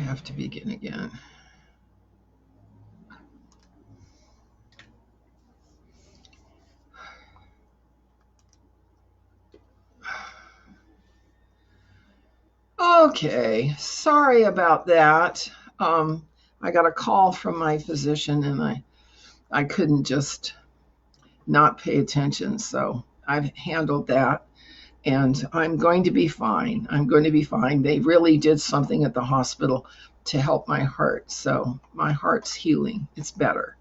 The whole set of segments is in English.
have to begin again. Okay, sorry about that. I got a call from my physician and I couldn't just not pay attention. So I've handled that and I'm going to be fine. I'm going to be fine. They really did something at the hospital to help my heart. So my heart's healing. It's better.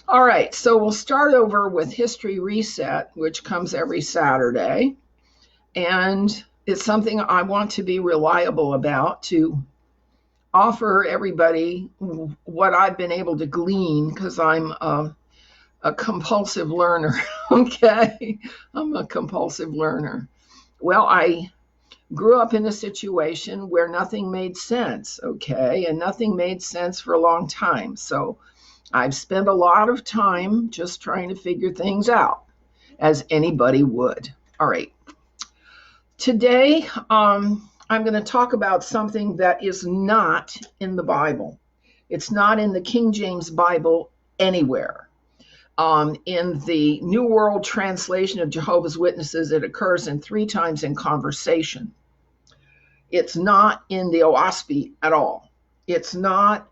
All right, so we'll start over with History Reset, which comes every Saturday. And it's something I want to be reliable about, to offer everybody what I've been able to glean, because I'm a compulsive learner. Okay, I'm a compulsive learner. Well, I grew up in a situation where nothing made sense, okay, and nothing made sense for a long time. So I've spent a lot of time just trying to figure things out, as anybody would. All right. Today, I'm going to talk about something that is not in the Bible. It's not in the King James Bible anywhere. In the New World Translation of Jehovah's Witnesses, it occurs in 3 times in conversation. It's not in the OASP at all. It's not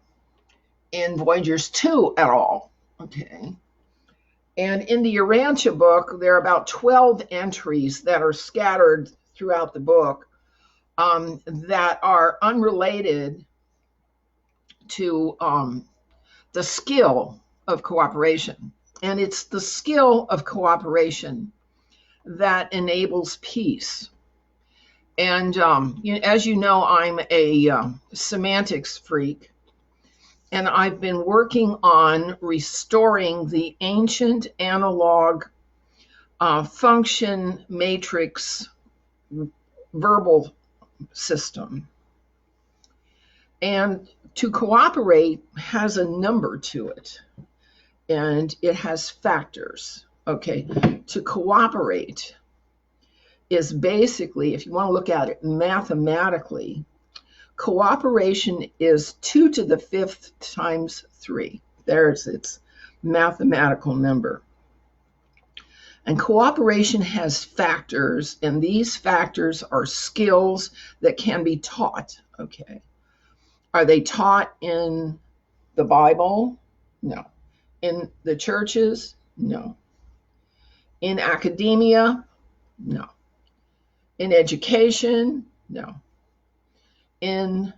in Voyagers 2 at all. Okay. And in the Urantia book, there are about 12 entries that are scattered throughout the book that are unrelated to the skill of cooperation. And it's the skill of cooperation that enables peace. And as you know, I'm a semantics freak. And I've been working on restoring the ancient analog function matrix verbal system. And to cooperate has a number to it, and it has factors. Okay, to cooperate is basically, if you want to look at it mathematically, cooperation is 2 to the 5th times 3. There's its mathematical number. And cooperation has factors, and these factors are skills that can be taught. Okay. Are they taught in the Bible? No. In the churches? No. In academia? No. In education? No. In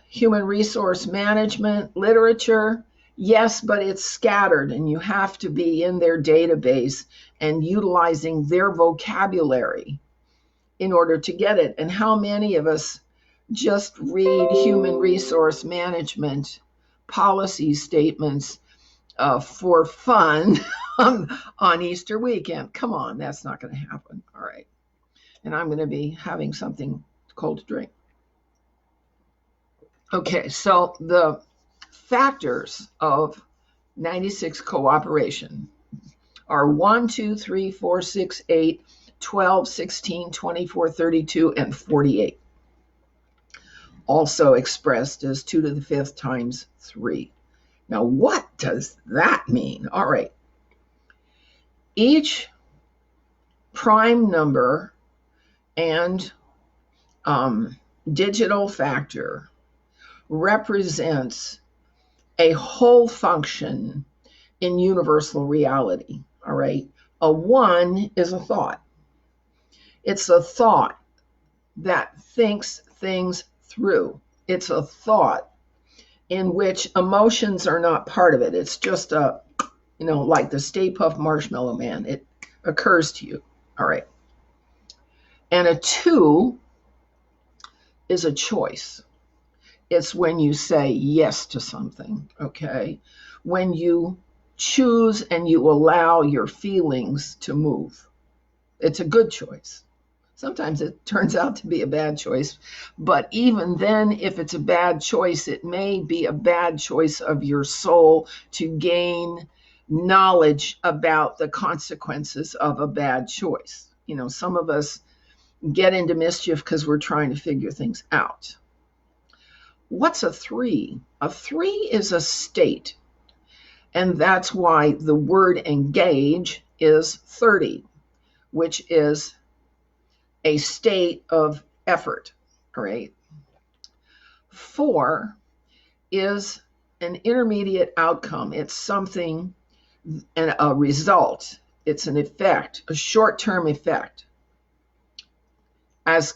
human resource management, literature? Yes, but it's scattered, and you have to be in their database and utilizing their vocabulary in order to get it. And how many of us just read human resource management policy statements for fun on Easter weekend? Come on, that's not going to happen. All right. And I'm going to be having something cold to drink. Okay, so the factors of 96 cooperation are 1, 2, 3, 4, 6, 8, 12, 16, 24, 32, and 48. Also expressed as 2 to the 5th times 3. Now, what does that mean? All right. Each prime number and digital factor represents a whole function in universal reality. All right. A 1 is a thought. It's a thought that thinks things through. It's a thought in which emotions are not part of it. It's just like the Stay Puft Marshmallow Man. It occurs to you. All right. And a 2 is a choice. It's when you say yes to something, okay? When you choose and you allow your feelings to move. It's a good choice. Sometimes it turns out to be a bad choice, but even then, if it's a bad choice, it may be a bad choice of your soul to gain knowledge about the consequences of a bad choice. Some of us get into mischief because we're trying to figure things out. What's a 3? A 3 is a state. And that's why the word engage is 30, which is a state of effort, right? 4 is an intermediate outcome. It's something, and a result. It's an effect, a short-term effect, as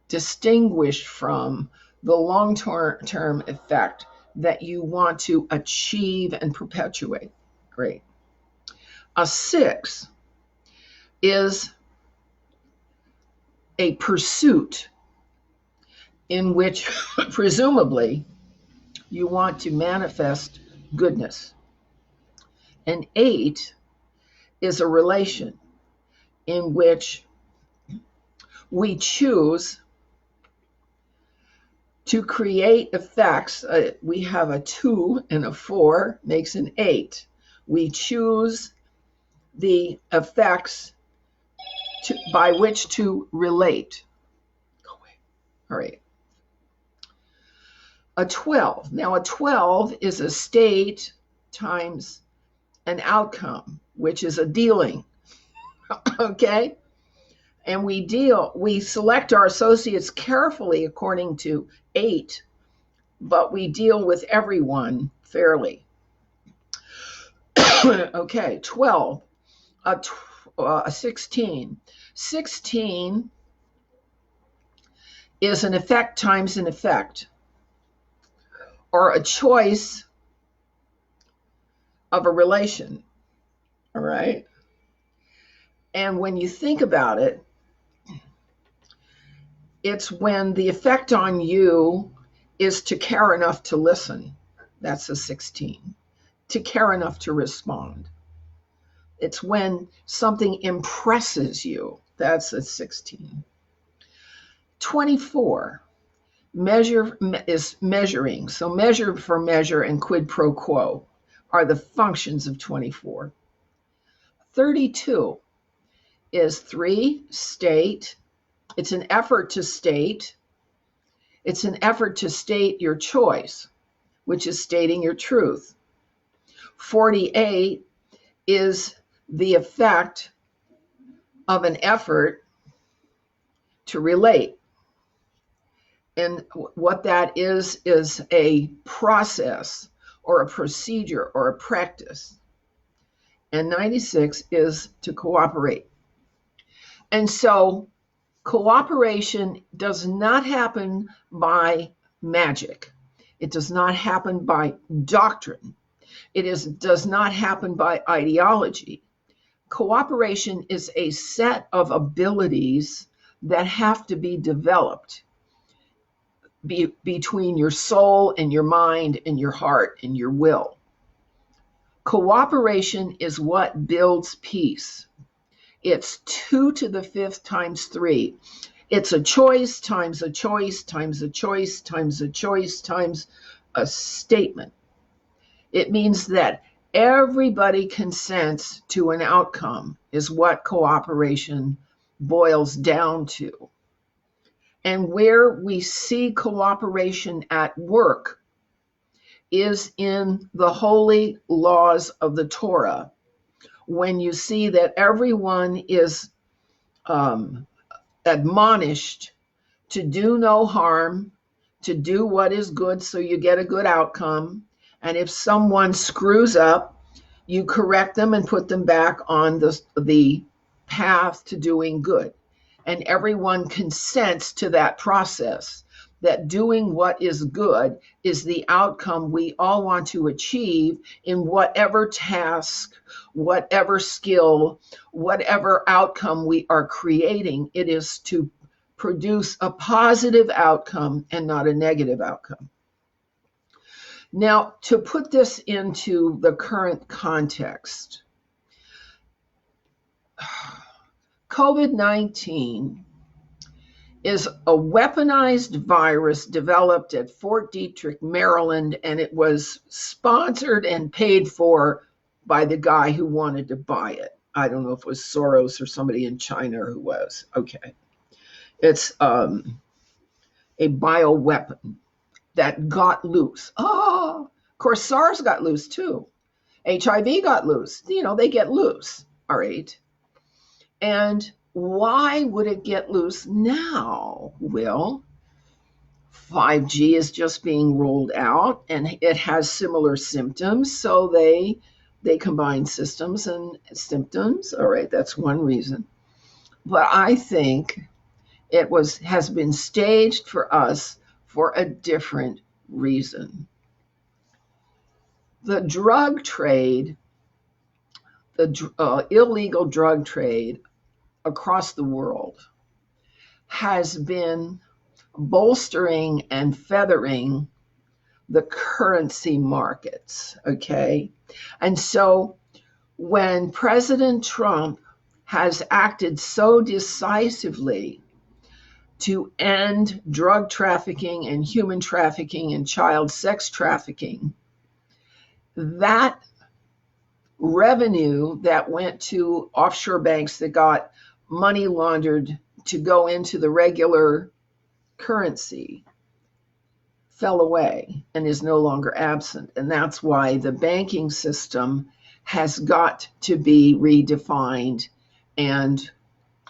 distinguished from the long-term effect that you want to achieve and perpetuate. Great. A 6 is a pursuit in which presumably you want to manifest goodness. An 8 is a relation in which we choose to create effects. We have a 2 and a 4 makes an 8. We choose the effects by which to relate. Go away. All right. A 12. Now, a 12 is a state times an outcome, which is a dealing. Okay? And we select our associates carefully according to 8, but we deal with everyone fairly. Okay, 12. A 16. 16 is an effect times an effect, or a choice of a relation. All right? And when you think about it, it's when the effect on you is to care enough to listen. That's a 16. To care enough to respond. It's when something impresses you. That's a 16. 24. Measure is measuring. So measure for measure and quid pro quo are the functions of 24. 32 is 3, state. It's an effort to state. It's an effort to state your choice, which is stating your truth. 48 is the effect of an effort to relate. And what that is a process or a procedure or a practice. And 96 is to cooperate. And so cooperation does not happen by magic. It does not happen by doctrine. It does not happen by ideology. Cooperation is a set of abilities that have to be developed between your soul and your mind and your heart and your will. Cooperation is what builds peace. It's 2 to the 5th times 3. It's a choice times a choice times a choice times a choice times a statement. It means that everybody consents to an outcome is what cooperation boils down to. And where we see cooperation at work is in the holy laws of the Torah. When you see that everyone is admonished to do no harm, to do what is good so you get a good outcome. And if someone screws up, you correct them and put them back on the path to doing good. And everyone consents to that process, that doing what is good is the outcome we all want to achieve in whatever task, whatever skill, whatever outcome we are creating. It is to produce a positive outcome and not a negative outcome. Now, to put this into the current context, COVID-19 is a weaponized virus developed at Fort Detrick, Maryland, and it was sponsored and paid for by the guy who wanted to buy it. I don't know if it was Soros or somebody in China who was. Okay. It's a bioweapon. that got loose. Oh, of course, SARS got loose too. HIV got loose. They get loose. All right. And why would it get loose now, Will? 5G is just being rolled out and it has similar symptoms. So they combine systems and symptoms. All right, that's one reason. But I think has been staged for us for a different reason. The drug trade, the illegal drug trade across the world has been bolstering and feathering the currency markets, okay? And so when President Trump has acted so decisively to end drug trafficking and human trafficking and child sex trafficking, that revenue that went to offshore banks that got money laundered to go into the regular currency fell away and is no longer absent. And that's why the banking system has got to be redefined and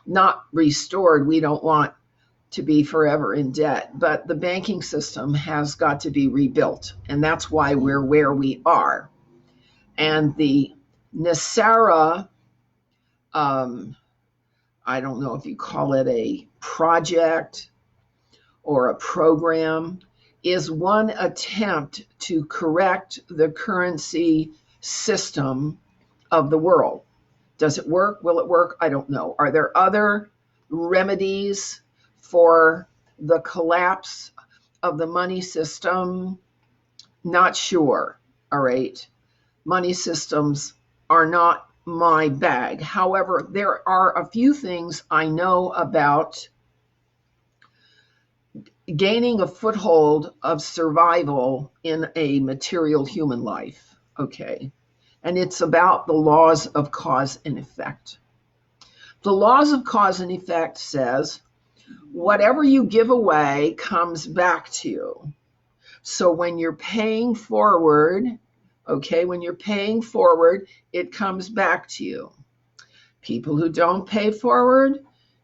not restored. We don't want to be forever in debt, but the banking system has got to be rebuilt. And that's why we're where we are. And the NESARA, I don't know if you call it a project or a program, is one attempt to correct the currency system of the world. Does it work? Will it work? I don't know. Are there other remedies for the collapse of the money system? Not sure. All right. Money systems are not my bag. However, there are a few things I know about gaining a foothold of survival in a material human life. Okay. And it's about the laws of cause and effect. The laws of cause and effect says whatever you give away comes back to you. So when you're paying forward, it comes back to you. People who don't pay forward,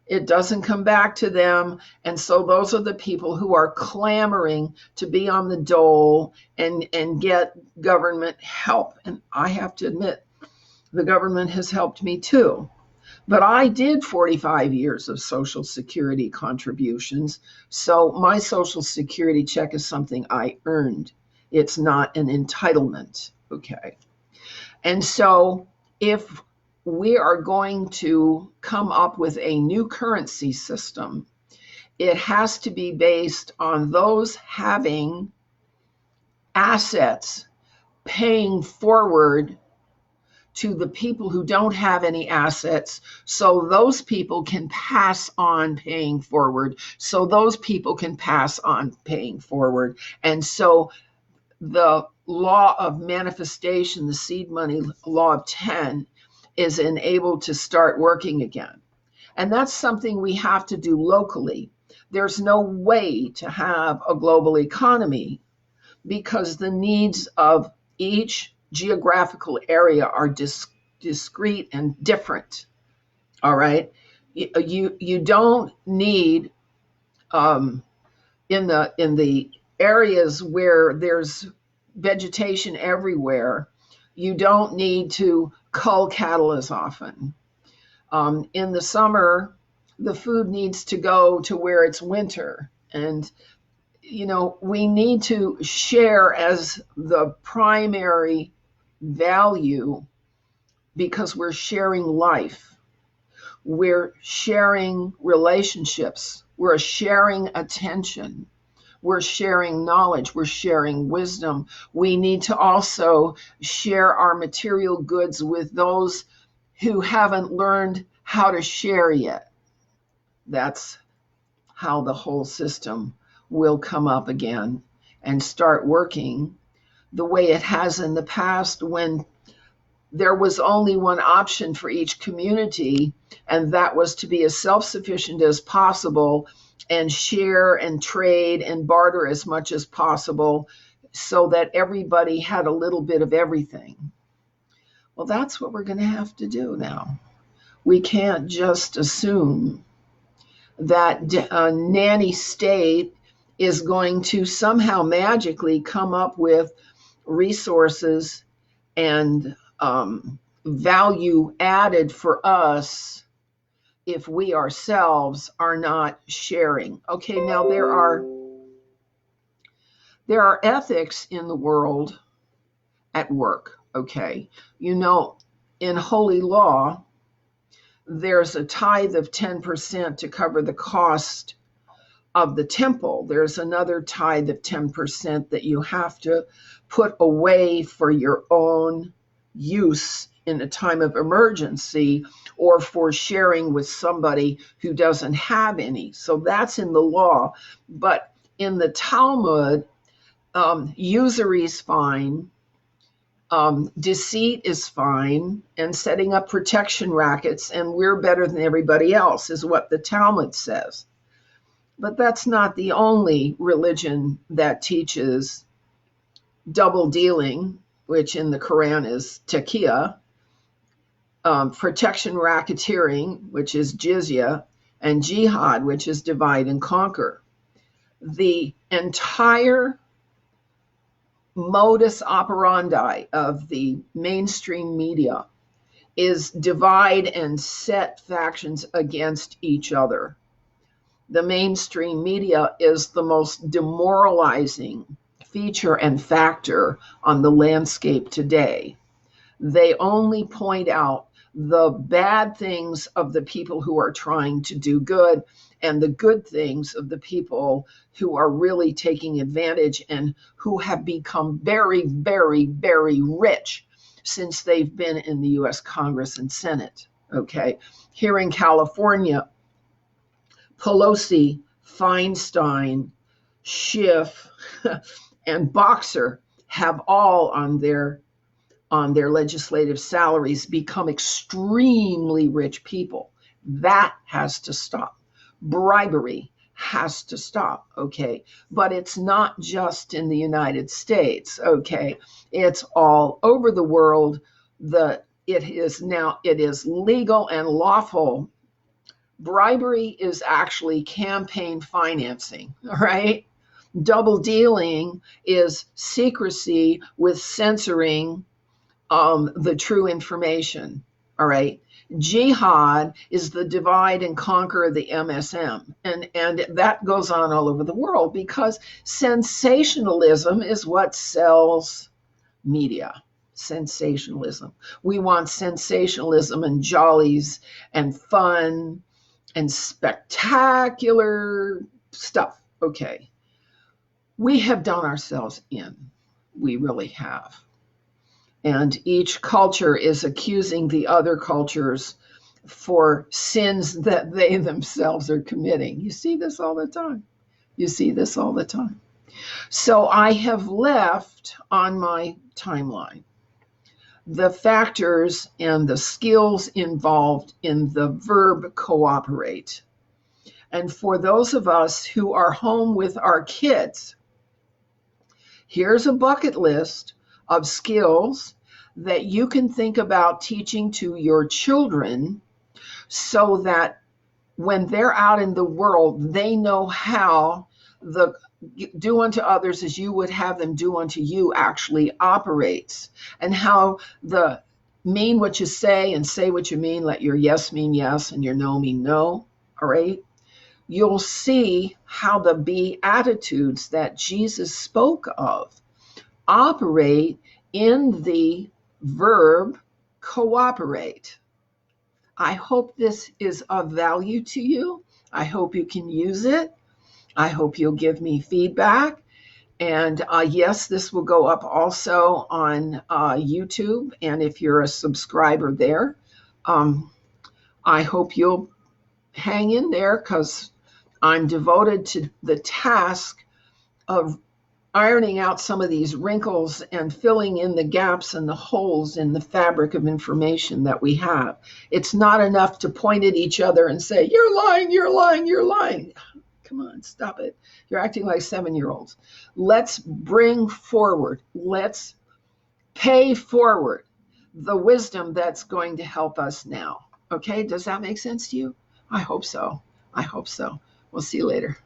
it doesn't come back to them. And so those are the people who are clamoring to be on the dole and get government help. And I have to admit, the government has helped me too. But I did 45 years of Social Security contributions. So my Social Security check is something I earned. It's not an entitlement. Okay. And so if we are going to come up with a new currency system, it has to be based on those having assets paying forward to the people who don't have any assets, so those people can pass on paying forward, And so the law of manifestation, the seed money law of 10, is enabled to start working again. And that's something we have to do locally. There's no way to have a global economy because the needs of each geographical area are discrete and different. All right. You don't need in the areas where there's vegetation everywhere, you don't need to cull cattle as often. In the summer, the food needs to go to where it's winter. And, we need to share as the primary value because we're sharing life. We're sharing relationships. We're sharing attention. We're sharing knowledge. We're sharing wisdom. We need to also share our material goods with those who haven't learned how to share yet. That's how the whole system will come up again and start working the way it has in the past when there was only one option for each community, and that was to be as self-sufficient as possible and share and trade and barter as much as possible so that everybody had a little bit of everything. Well, that's what we're going to have to do now. We can't just assume that a nanny state is going to somehow magically come up with resources and value added for us if we ourselves are not sharing. Okay, now there are ethics in the world at work. Okay, you know, in holy law, there's a tithe of 10% to cover the cost of the temple. There's another tithe of 10% that you have to put away for your own use in a time of emergency or for sharing with somebody who doesn't have any. So that's in the law. But in the Talmud, usury is fine. Deceit is fine, and setting up protection rackets, and we're better than everybody else, is what the Talmud says. But that's not the only religion that teaches double dealing, which in the Quran is taqiyya, protection racketeering, which is jizya, and jihad, which is divide and conquer. The entire modus operandi of the mainstream media is divide and set factions against each other. The mainstream media is the most demoralizing feature and factor on the landscape today. They only point out the bad things of the people who are trying to do good and the good things of the people who are really taking advantage and who have become very, very, very rich since they've been in the US Congress and Senate. Okay. Here in California, Pelosi, Feinstein, Schiff, and Boxer have all on their legislative salaries become extremely rich people. That has to stop. Bribery has to stop, okay? But it's not just in the United States, okay? It's all over the world. It is legal and lawful. Bribery is actually campaign financing, all right? Double dealing is secrecy with censoring the true information, all right? Jihad is the divide and conquer of the MSM. And that goes on all over the world because sensationalism is what sells media. Sensationalism. We want sensationalism and jollies and fun and spectacular stuff. Okay. We have done ourselves in. We really have. And each culture is accusing the other cultures for sins that they themselves are committing. You see this all the time. You see this all the time. So I have left on my timeline the factors and the skills involved in the verb cooperate. And for those of us who are home with our kids, here's a bucket list of skills that you can think about teaching to your children so that when they're out in the world, they know how the do unto others as you would have them do unto you actually operates, and how the mean what you say and say what you mean, let your yes mean yes and your no mean no, all right? You'll see how the Beatitudes that Jesus spoke of operate in the verb cooperate. I hope this is of value to you. I hope you can use it. I hope you'll give me feedback. And yes, this will go up also on YouTube. And if you're a subscriber there, I hope you'll hang in there because I'm devoted to the task of ironing out some of these wrinkles and filling in the gaps and the holes in the fabric of information that we have. It's not enough to point at each other and say, you're lying, you're lying, you're lying. Come on, stop it. You're acting like 7-year-olds. Let's bring forward, let's pay forward the wisdom that's going to help us now. Okay, does that make sense to you? I hope so. I hope so. We'll see you later.